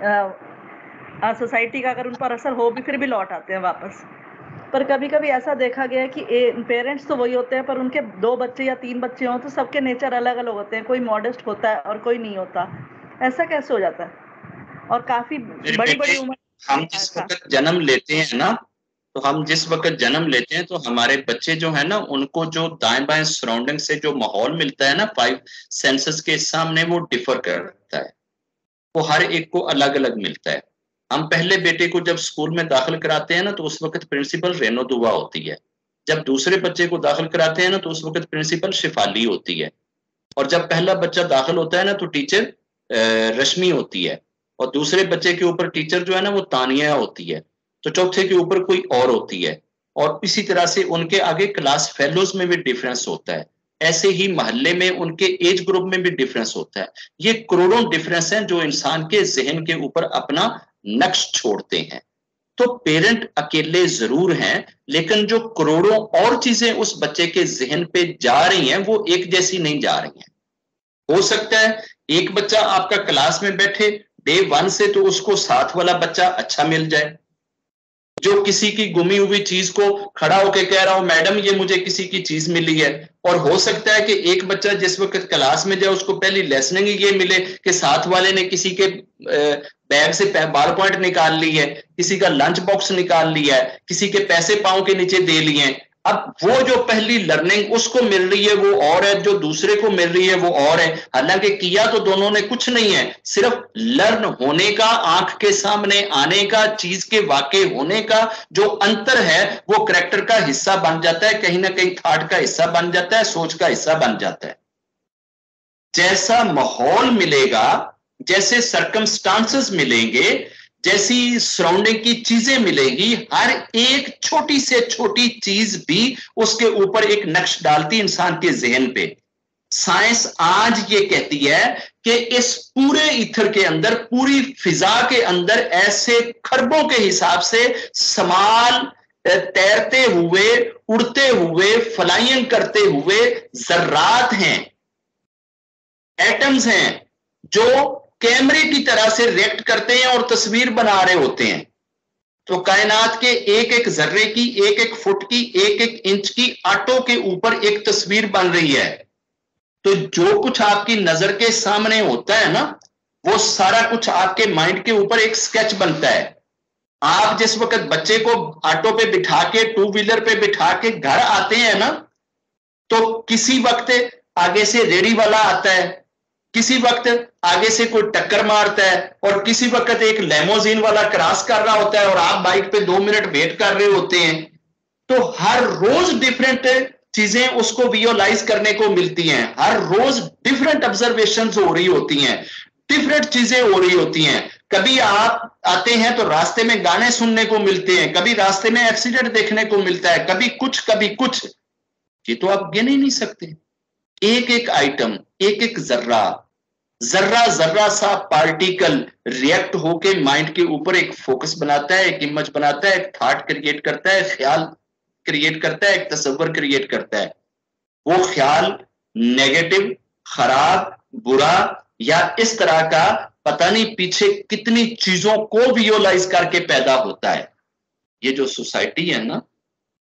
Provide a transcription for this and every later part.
Society का अगर उन पर असर हो भी फिर भी लौट आते हैं वापस। पर कभी-कभी ऐसा देखा गया है कि पेरेंट्स तो वही होते हैं, पर उनके 2 बच्चे या 3 बच्चे हों तो सबके नेचर अलग-अलग होते हैं, कोई मॉडेस्ट होता है और कोई नहीं होता। ऐसा कैसे हो जाता है? और काफ़ी मेरे बेटे, बड़ी-बड़ी उम्र हम देखा जिस था। वक्त जन्म लेते हैं ना, तो हम जिस वक्त जन्म लेते हैं तो हमारे बच्चे जो है ना, उनको जो दाएं बाएं सराउंडिंग से जो माहौल मिलता है ना, 5 सेंसेस के सामने, वो डिफर करता है। वो हर एक को अलग अलग मिलता है। हम पहले बेटे को जब स्कूल में दाखिल कराते हैं ना, तो उस वक्त प्रिंसिपल रेनो दुआ होती है। जब दूसरे बच्चे को दाखिल कराते हैं ना, तो उस वक्त प्रिंसिपल शिफाली होती है। और जब पहला बच्चा दाखिल होता है ना, तो टीचर रश्मि होती है। और दूसरे बच्चे के ऊपर टीचर जो है ना, वो तानिया होती है। तो चौथे के ऊपर कोई और होती है। और इसी तरह से उनके आगे क्लास फेलोज में भी डिफरेंस होता है। ऐसे ही मोहल्ले में उनके एज ग्रुप में भी डिफरेंस होता है। ये करोड़ों डिफरेंस हैं जो इंसान के जहन के ऊपर अपना नक्श छोड़ते हैं। तो पेरेंट अकेले जरूर हैं, लेकिन जो करोड़ों और चीजें उस बच्चे के जहन पे जा रही हैं, वो एक जैसी नहीं जा रही हैं। हो सकता है एक बच्चा आपका क्लास में बैठे डे 1 से, तो उसको साथ वाला बच्चा अच्छा मिल जाए, जो किसी की गुमी हुई चीज को खड़ा होकर कह रहा हो, मैडम ये मुझे किसी की चीज मिली है। और हो सकता है कि एक बच्चा जिस वक्त क्लास में जाए, उसको पहली लेसनिंग ये मिले कि साथ वाले ने किसी के बैग से बाल पॉइंट निकाल ली है, किसी का लंच बॉक्स निकाल लिया है, किसी के पैसे पांव के नीचे दे लिए हैं। अब वो जो पहली लर्निंग उसको मिल रही है वो और है, जो दूसरे को मिल रही है वो और है। हालांकि किया तो दोनों ने कुछ नहीं है, सिर्फ लर्न होने का, आंख के सामने आने का, चीज के वाकई होने का जो अंतर है, वो करैक्टर का हिस्सा बन जाता है, कहीं ना कहीं थॉट का हिस्सा बन जाता है, सोच का हिस्सा बन जाता है। जैसा माहौल मिलेगा, जैसे सर्कमस्टांसेस मिलेंगे, जैसी सराउंडिंग की चीजें मिलेंगी, हर एक छोटी से छोटी चीज भी उसके ऊपर एक नक्श डालती इंसान के जहन पे। साइंस आज ये कहती है कि इस पूरे ईथर के अंदर, पूरी फिजा के अंदर ऐसे खरबों के हिसाब से समाल तैरते हुए, उड़ते हुए, फ्लाइंग करते हुए जर्रात हैं, एटम्स हैं, जो कैमरे की तरह से रिएक्ट करते हैं और तस्वीर बना रहे होते हैं। तो कायनात के एक एक जर्रे की, एक एक फुट की, एक एक इंच की आटो के ऊपर एक तस्वीर बन रही है। तो जो कुछ आपकी नजर के सामने होता है ना, वो सारा कुछ आपके माइंड के ऊपर एक स्केच बनता है। आप जिस वक्त बच्चे को ऑटो पे बिठा के, टू व्हीलर पे बिठा के घर आते हैं ना, तो किसी वक्त आगे से रेडी वाला आता है, किसी वक्त आगे से कोई टक्कर मारता है, और किसी वक्त एक लेमोजीन वाला क्रॉस कर रहा होता है और आप बाइक पे 2 मिनट वेट कर रहे होते हैं। तो हर रोज डिफरेंट चीजें उसको विजुअलाइज करने को मिलती हैं, हर रोज डिफरेंट ऑब्जर्वेशंस हो रही होती हैं, डिफरेंट चीजें हो रही होती हैं। कभी आप आते हैं तो रास्ते में गाने सुनने को मिलते हैं, कभी रास्ते में एक्सीडेंट देखने को मिलता है, कभी कुछ कभी कुछ। ये तो आप गिन ही नहीं सकते। एक एक आइटम, एक एक जर्रा, जर्रा जर्रा सा पार्टिकल रिएक्ट होके माइंड के ऊपर एक फोकस बनाता है, एक इमेज बनाता है, एक थॉट क्रिएट करता है, ख्याल क्रिएट करता है, एक तस्वर क्रिएट करता है। वो ख्याल नेगेटिव, खराब, बुरा या इस तरह का, पता नहीं पीछे कितनी चीजों को विजुअलाइज करके पैदा होता है। ये जो सोसाइटी है ना,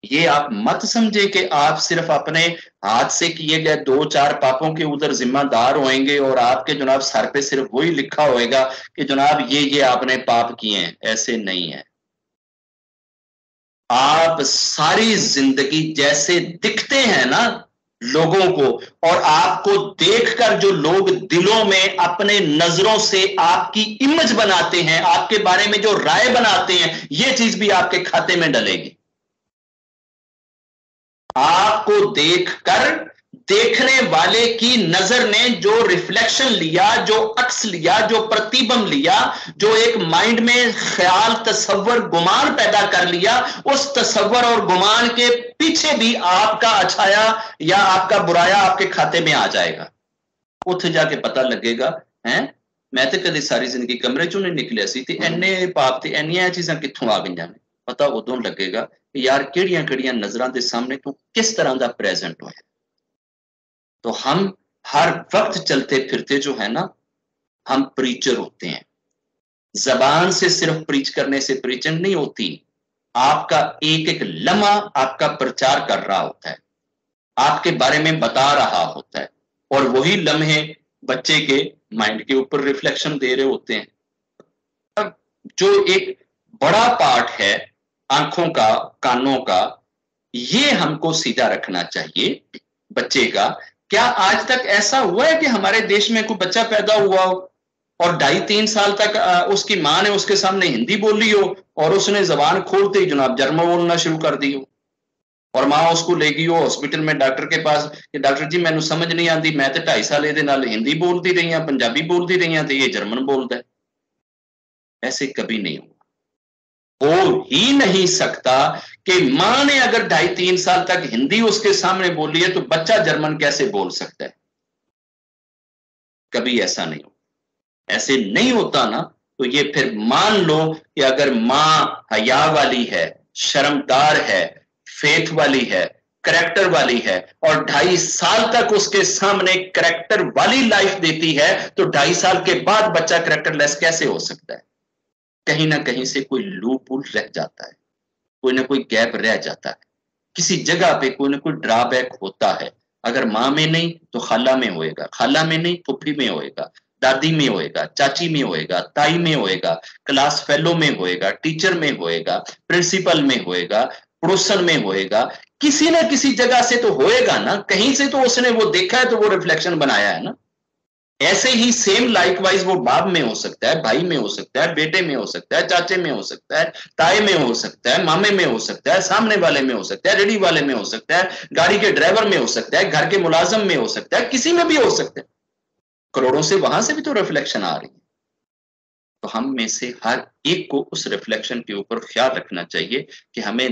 ये आप मत समझे कि आप सिर्फ अपने हाथ से किए गए 2-4 पापों के उधर जिम्मेदार होंगे और आपके जनाब सर पे सिर्फ वही लिखा होएगा कि जनाब ये आपने पाप किए हैं। ऐसे नहीं है। आप सारी जिंदगी जैसे दिखते हैं ना लोगों को, और आपको देखकर जो लोग दिलों में अपने नजरों से आपकी इमेज बनाते हैं, आपके बारे में जो राय बनाते हैं, ये चीज भी आपके खाते में डलेगी। आपको देखकर देखने वाले की नजर ने जो रिफ्लेक्शन लिया, जो अक्स लिया, जो प्रतिबिंब लिया, जो एक माइंड में ख्याल, तस्वर, गुमान पैदा कर लिया, उस तस्वर और गुमान के पीछे भी आपका अच्छाया या आपका बुराया आपके खाते में आ जाएगा। उत्थे जाके पता लगेगा, हैं मैं तो कभी सारी जिंदगी कमरे चों नहीं निकलिया सी, ते इन्ने पाप ते इन्नियां चीजां कित्थों आ गईयां ने। पता उदों लगेगा कि यार किहड़ियां किहड़ियां नजरां दे सामने तू किस तरह दा प्रेजेंट होया। तो हम हर वक्त चलते फिरते जो है ना, हम प्रीचर होते हैं। जबान से सिर्फ प्रीच करने से प्रीचिंग नहीं होती, आपका एक एक लम्हा आपका प्रचार कर रहा होता है, आपके बारे में बता रहा होता है, और वही लम्हे बच्चे के माइंड के ऊपर रिफ्लेक्शन दे रहे होते हैं। अब जो एक बड़ा पार्ट है आंखों का, कानों का, ये हमको सीधा रखना चाहिए बच्चे का। क्या आज तक ऐसा हुआ है कि हमारे देश में कोई बच्चा पैदा हुआ हो और 2.5-3 साल तक उसकी माँ ने उसके सामने हिंदी बोली हो और उसने जबान खोलते ही जनाब जर्मन बोलना शुरू कर दी हो, और माँ उसको ले गई हो हॉस्पिटल में डॉक्टर के पास कि डॉक्टर जी मैंने समझ नहीं आती, मैं तो 2.5 साल ਇਹਦੇ ਨਾਲ हिंदी बोलती रही हाँ, पंजाबी बोलती रही हाँ, तो ये जर्मन बोलता है। ऐसे कभी नहीं हुआ, हो ही नहीं सकता कि माँ ने अगर 2.5-3 साल तक हिंदी उसके सामने बोली है तो बच्चा जर्मन कैसे बोल सकता है? कभी ऐसा नहीं होता। ऐसे नहीं होता ना, तो ये फिर मान लो कि अगर माँ हया वाली है, शर्मदार है, फेथ वाली है, करेक्टर वाली है, और 2.5 साल तक उसके सामने करेक्टर वाली लाइफ देती है, तो 2.5 साल के बाद बच्चा करेक्टरलेस कैसे हो सकता है? कहीं ना कहीं से कोई लूपहोल रह जाता है, कोई ना कोई गैप रह जाता है, किसी जगह पे कोई ना कोई ड्रॉबैक होता है। अगर माँ में नहीं तो खाला में होएगा, खाला में नहीं फुफी में होएगा, दादी में होएगा, चाची में होएगा, ताई में होएगा, क्लास फेलो में होएगा, टीचर में होएगा, प्रिंसिपल में होएगा, पड़ोसन में होएगा, किसी ना किसी जगह से तो होएगा ना, कहीं से तो उसने वो देखा है तो वो रिफ्लेक्शन बनाया है ना। ऐसे ही सेम लाइकवाइज वो बाप में हो सकता है, भाई में हो सकता है, बेटे में हो सकता है, चाचे में हो सकता है, ताए में हो सकता है, मामे में हो सकता है, सामने वाले में हो सकता है, रेडी वाले में हो सकता है, गाड़ी के ड्राइवर में हो सकता है, घर के मुलाजिम में हो सकता है, किसी में भी हो सकता है। करोड़ों से वहां से भी तो रिफ्लेक्शन आ रही है। तो हम में से हर एक को उस रिफ्लेक्शन के ऊपर ख्याल रखना चाहिए कि हमें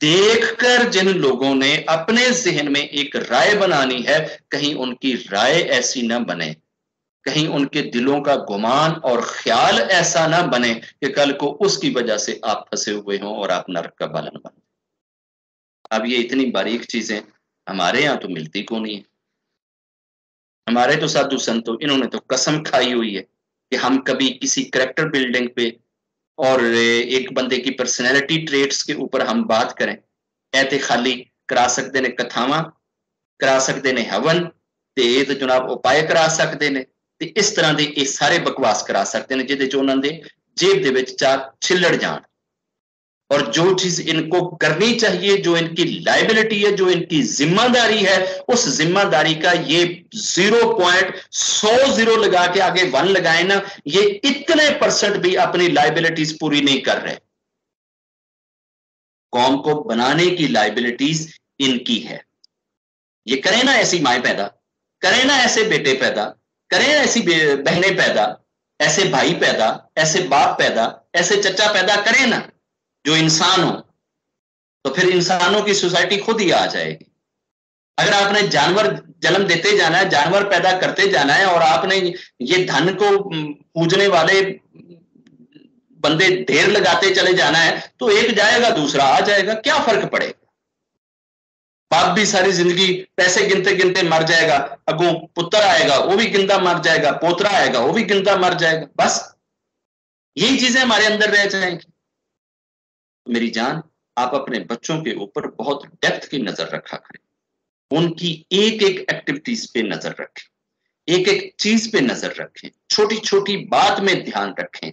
देखकर जिन लोगों ने अपने जहन में एक राय बनानी है, कहीं उनकी राय ऐसी ना बने, कहीं उनके दिलों का गुमान और ख्याल ऐसा ना बने कि कल को उसकी वजह से आप फंसे हुए हों और आप नरक का बालन बने। अब ये इतनी बारीक चीजें हमारे यहाँ तो मिलती को नहीं है। हमारे तो साधु संतों इन्होंने तो कसम खाई हुई है कि हम कभी किसी करेक्टर बिल्डिंग पे और एक बंदे की पर्सनैलिटी ट्रेट्स के ऊपर हम बात करें, ऐते खाली करा सकते ने कथावां, करा सकते ने हवन, ते ये तो जनाब उपाय करा सकते ने, ते इस तरह के ये सारे बकवास करा सकते हैं जिहदे च उन्हां दे जेब दे विच 4 छिल्लड़ जाण। और जो चीज इनको करनी चाहिए, जो इनकी लाइबिलिटी है, जो इनकी जिम्मेदारी है, उस जिम्मेदारी का ये 0.100 लगा के आगे 1 लगाए ना, ये इतने % भी अपनी लाइबिलिटीज पूरी नहीं कर रहे। कौम को बनाने की लाइबिलिटीज इनकी है। ये करें ना ऐसी माएँ पैदा, करें ना ऐसे बेटे पैदा, करें ऐसी बहनें पैदा, ऐसे भाई पैदा, ऐसे बाप पैदा, ऐसे चचा पैदा करें ना जो इंसान हो, तो फिर इंसानों की सोसाइटी खुद ही आ जाएगी। अगर आपने जानवर जन्म देते जाना है, जानवर पैदा करते जाना है, और आपने ये धन को पूजने वाले बंदे ढेर लगाते चले जाना है, तो एक जाएगा दूसरा आ जाएगा, क्या फर्क पड़ेगा? बाप भी सारी जिंदगी पैसे गिनते गिनते मर जाएगा, अगों पुत्र आएगा वो भी गिनता मर जाएगा, पोतरा आएगा वो भी गिनता मर जाएगा, बस यही चीजें हमारे अंदर रह जाएंगी। मेरी जान, आप अपने बच्चों के ऊपर बहुत डेप्थ की नजर रखा करें, उनकी एक एक एक्टिविटीज पे नजर रखें, एक एक चीज पे नजर रखें, छोटी छोटी बात में ध्यान रखें,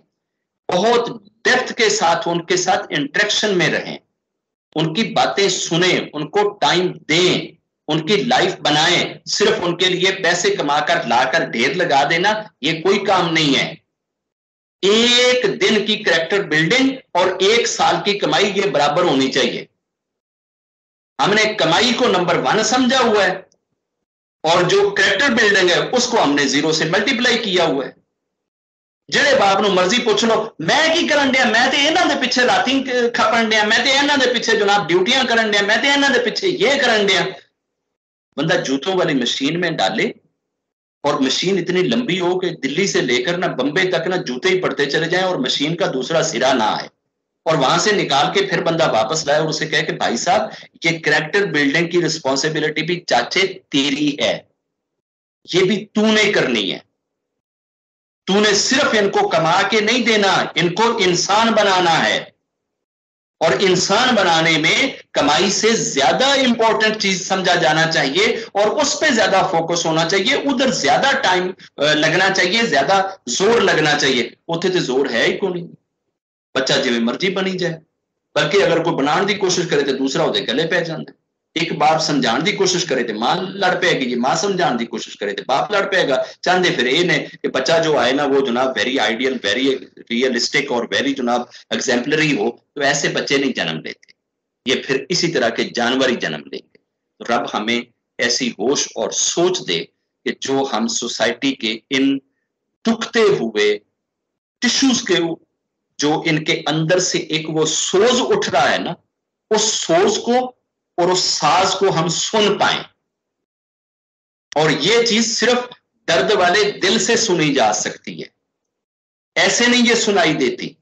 बहुत डेप्थ के साथ उनके साथ इंटरेक्शन में रहें, उनकी बातें सुने, उनको टाइम दें, उनकी लाइफ बनाएं। सिर्फ उनके लिए पैसे कमाकर लाकर ढेर लगा देना ये कोई काम नहीं है। एक दिन की कैरेक्टर बिल्डिंग और 1 साल की कमाई ये बराबर होनी चाहिए। हमने कमाई को नंबर 1 समझा हुआ है और जो कैरेक्टर बिल्डिंग है उसको हमने 0 से मल्टीप्लाई किया हुआ है। ਜਿਹੜੇ बाप ਨੂੰ मर्जी पूछ लो, मैं की करन दिया, मैं तो इन्हां दे पिछे राती खपन दिया, मैं तो इन्हां दे पिछे जनाब ड्यूटियां करन दिया, मैं तो इन्हां दे पिछे ये करन दिया। बंदा जूतों वाली मशीन में डाले और मशीन इतनी लंबी हो कि दिल्ली से लेकर ना बंबई तक ना जूते ही पड़ते चले जाएं और मशीन का दूसरा सिरा ना आए, और वहां से निकाल के फिर बंदा वापस लाए और उसे कहे कि भाई साहब ये कैरेक्टर बिल्डिंग की रिस्पॉन्सिबिलिटी भी चाचे तेरी है, ये भी तूने करनी है। तूने सिर्फ इनको कमा के नहीं देना, इनको इंसान बनाना है। और इंसान बनाने में कमाई से ज्यादा इंपॉर्टेंट चीज समझा जाना चाहिए और उस पर ज्यादा फोकस होना चाहिए, उधर ज्यादा टाइम लगना चाहिए, ज्यादा जोर लगना चाहिए। उथे तो जोर है ही को नहीं, बच्चा जिवें मर्जी बनी जाए, बल्कि अगर कोई बनाने की कोशिश करे तो दूसरा ਉਹਦੇ गले पै जाता है। एक बाप समझाने की कोशिश करे तो मां लड़ पैगी, जी मां समझाने की कोशिश करे तो बाप लड़ पैगा। चाहते फिर ये ने कि बच्चा जो आए ना वो जनाब वेरी आइडियल, वेरी रियलिस्टिक और वेरी जनाब एग्जाम्पलरी हो, तो ऐसे बच्चे नहीं जन्म लेते, ये फिर इसी तरह के जानवर ही जन्म लेंगे। तो रब हमें ऐसी होश और सोच दे कि जो हम सोसाइटी के इन दुखते हुए टिश्यूज के, जो इनके अंदर से एक वो सोज उठ रहा है ना, उस सोज को और उस साज को हम सुन पाए। और ये चीज सिर्फ दर्द वाले दिल से सुनी जा सकती है, ऐसे नहीं ये सुनाई देती।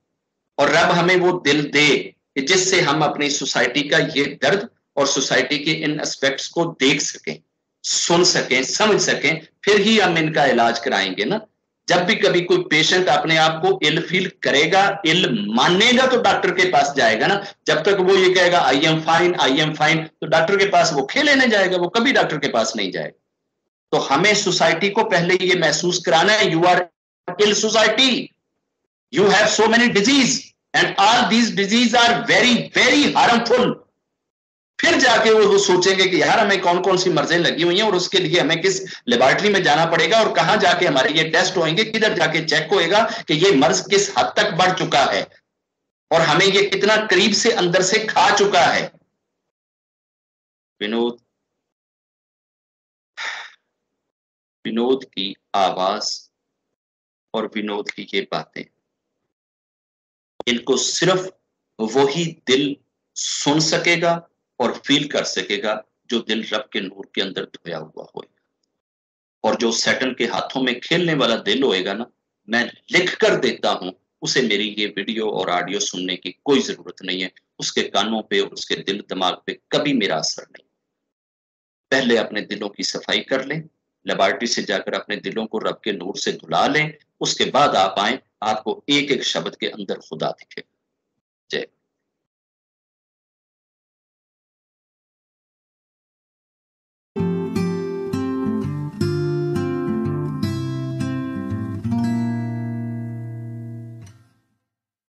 और रब हमें वो दिल दे कि जिससे हम अपनी सोसाइटी का ये दर्द और सोसाइटी के इन एस्पेक्ट्स को देख सकें, सुन सकें, समझ सकें, फिर ही हम इनका इलाज कराएंगे ना। जब भी कभी कोई पेशेंट अपने आप को इल फील करेगा, इल मानेगा, तो डॉक्टर के पास जाएगा ना। जब तक वो ये कहेगा I am fine, I am fine, तो डॉक्टर के पास वो खेल लेने जाएगा, वो कभी डॉक्टर के पास नहीं जाएगा। तो हमें सोसाइटी को पहले ये महसूस कराना है, you are ill society, you have so many disease and all these disease are very very harmful. फिर जाके वो सोचेंगे कि यार हमें कौन कौन सी मर्जें लगी हुई हैं और उसके लिए हमें किस लेबोरेटरी में जाना पड़ेगा और कहां जाके हमारे ये टेस्ट होंगे, किधर जाके चेक होएगा कि ये मर्ज किस हद तक बढ़ चुका है और हमें ये कितना करीब से अंदर से खा चुका है। विनोद की आवाज और विनोद की ये बातें, इनको सिर्फ वही दिल सुन सकेगा और फील कर सकेगा जो दिल रब के नूर के अंदर धोया हुआ होगा। और जो सैटन के हाथों में खेलने वाला दिल होएगा ना, मैं लिख कर देता हूं, उसे मेरी ये वीडियो और ऑडियो सुनने की कोई जरूरत नहीं है, उसके कानों पे और उसके दिल दिमाग पे कभी मेरा असर नहीं। पहले अपने दिलों की सफाई कर लें, लेबोरेटरी से जाकर अपने दिलों को रब के नूर से धुला लें, उसके बाद आप आए, आपको एक एक शब्द के अंदर खुदा दिखे।